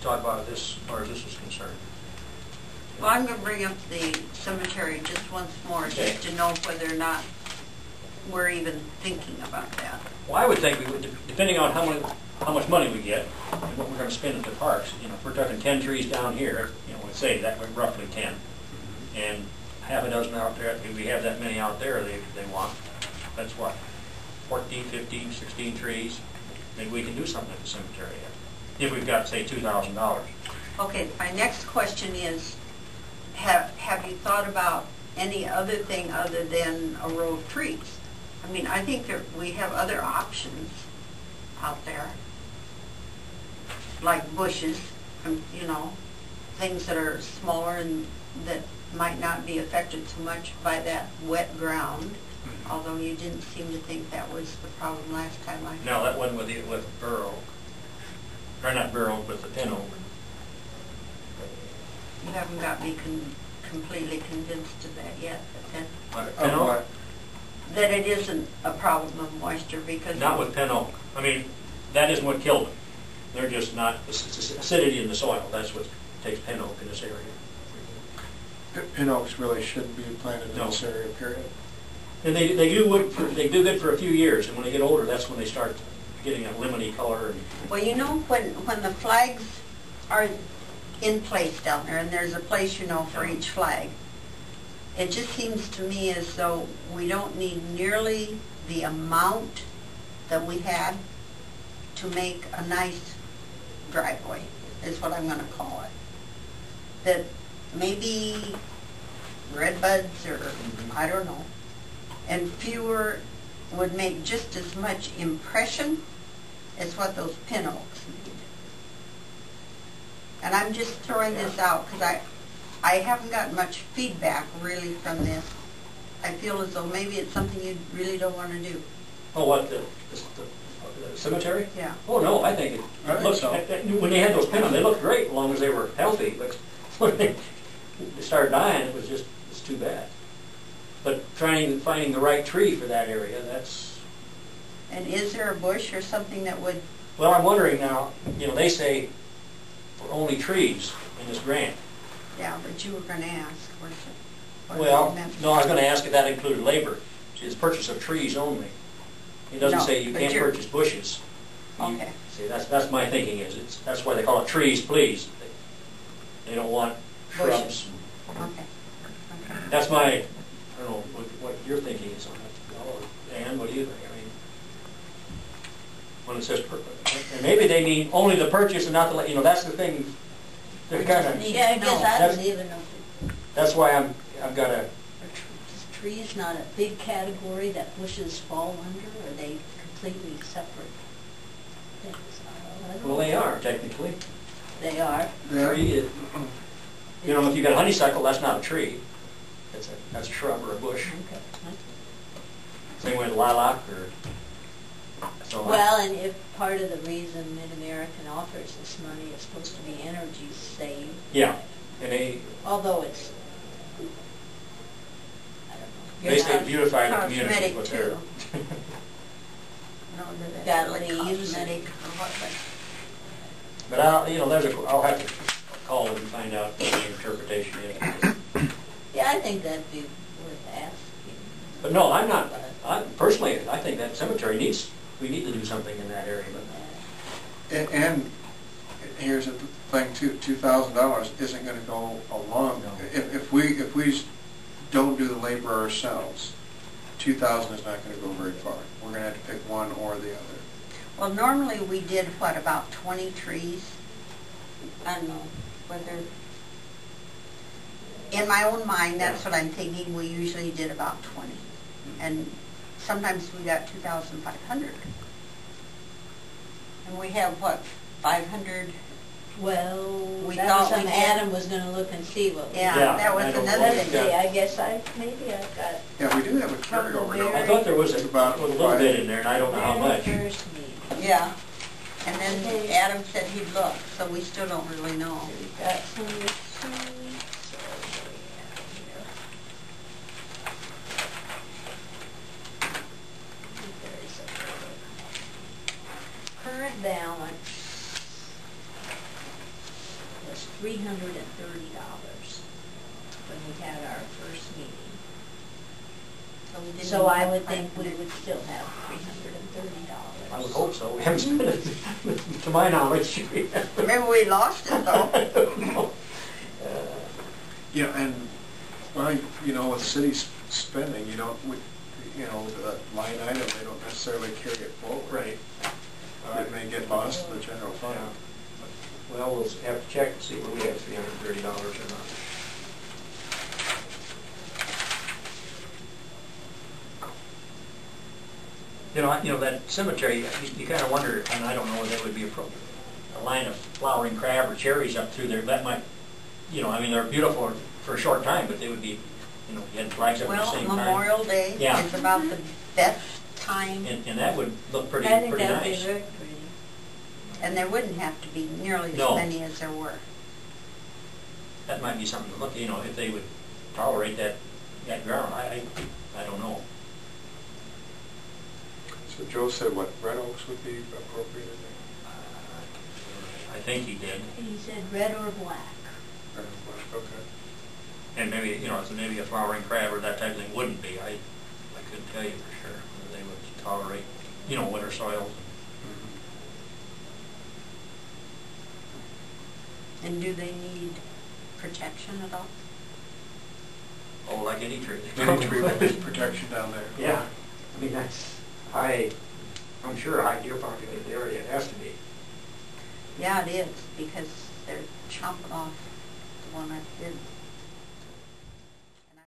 talk about this as far as this is concerned? Well, I'm going to bring up the cemetery just once more, Okay. just to know whether or not we're even thinking about that. Well, I would think we would, depending on how much money we get and what we're going to spend at the parks. You know, if we're talking 10 trees down here, you know, let's say that would roughly 10, and half a dozen out there. If we have that many out there, they want. That's what, 14, 15, 16 trees. Maybe we can do something at the cemetery if we've got, say, $2,000. Okay, my next question is, have you thought about any other thing other than a row of trees? I mean, I think that we have other options out there, like bushes, you know, things that are smaller and that might not be affected so much by that wet ground, although you didn't seem to think that was the problem last time I... No, that wasn't with bur oak. Or not bur oak, with the pin oak. You haven't got me completely convinced of that yet, but Pin oak? that it isn't a problem of moisture because... Not with pin oak. I mean, that isn't what killed them. They're just not, it's acidity in the soil. That's what takes pin oak in this area. Pin oaks really shouldn't be planted in this area, period. And they do good for a few years, and when they get older, that's when they start getting a lemony color. And well, you know, when the flags are in place down there, and there's a place, you know, for each flag, it just seems to me as though we don't need nearly the amount that we had to make a nice driveway, is what I'm going to call it. That maybe red buds or I don't know, and fewer would make just as much impression as what those pin oaks need. And I'm just throwing this out because I haven't gotten much feedback really from this. I feel as though maybe it's something you really don't want to do. oh, what, the cemetery? Yeah. Oh, no, I think it looks, when they had those pin oaks, they looked great as long as they were healthy. But when they started dying, it's too bad. But finding the right tree for that area, that's... And is there a bush or something that would... Well, I'm wondering now, you know, they say for only trees in this grant. Yeah, but you were going to ask, weren't you? Or Well, you meant- no, I was going to ask if that included labor. It's purchase of trees only. It doesn't No, say you but can't you're- purchase bushes. Okay. See, that's my thinking that's why they call it trees, please. They don't want shrubs. Bushes. Okay. That's my, I don't know what your thinking is on it. Ann, what do you think? I mean, when it says, and maybe they mean only the purchase and not the, you know, that's the thing. They're kind of, Yeah, I guess I don't even know. that's why I've got a, Are trees not a big category that bushes fall under, or are they completely separate things? I don't know. well, they are technically. They are. Tree is, you know, if you've got honeysuckle, that's not a tree. That's a shrub or a bush. Okay. Same with lilac or so on. Well, and if part of the reason Mid-American offers this money is supposed to be energy saved. Yeah, and they Although I don't know. basically beautify the community Cosmetic with their. too. No, that Got like leaves. cosmetic or what, But I'll have to call and find out what the interpretation is. Yeah, I think that'd be worth asking. But no, I'm not. Personally, I think that cemetery we need to do something in that area. But And here's the thing too, $2,000 isn't going to go along. No. If we don't do the labor ourselves, $2,000 is not going to go very far. We're going to have to pick one or the other. well, normally we did, what, about 20 trees? I don't know whether... In my own mind, that's what I'm thinking, we usually did about 20. And sometimes we got 2,500. And we have, what, 500? Well, We that thought was we something did. Adam was going to look and see what. Yeah, Yeah, that was I don't another know. Let's thing. see, I guess maybe I've got. Yeah, we do have a carryover. I thought there was a About little bit in there, and I don't know how much. First meeting. Yeah. And then Adam said he'd look, so we still don't really know. We've got some receipts. Current balance. $330 when we had our first meeting. we didn't So I have would think we 500. would still have $330. I would hope so. We haven't spent it, to my knowledge. Maybe we lost it though. Yeah, and, well, you know, with cities spending, you don't, you know, the line item, they don't necessarily carry it forward. Right. It may get lost in the general fund. Well, we'll have to check and see where we have $330 or not. You know, that cemetery, you kind of wonder, and I don't know whether that would be appropriate, a line of flowering crab or cherries up through there, that might, you know, I mean, they're beautiful for a short time, but they would be, you know, you had flags up at the Well, same time. Memorial Day Yeah. is about the best time, And that would look pretty I think pretty that would be nice. very pretty. and there wouldn't have to be nearly as No. many as there were. That might be something to look, you know, if they would tolerate that ground, I don't know. So Joe said what, red oaks would be appropriate in there? I think he did. He said red or black. Red and black, okay. And maybe, you know, so maybe a flowering crab or that type of thing wouldn't be. I couldn't tell you for sure whether they would tolerate, you know, winter soils. And do they need protection at all? Oh, like any tree. Any tree with protection down there. Yeah, I mean, that's I'm sure a high deer populated area, it has to be. Yeah, it is, because they're chomping off the one I did.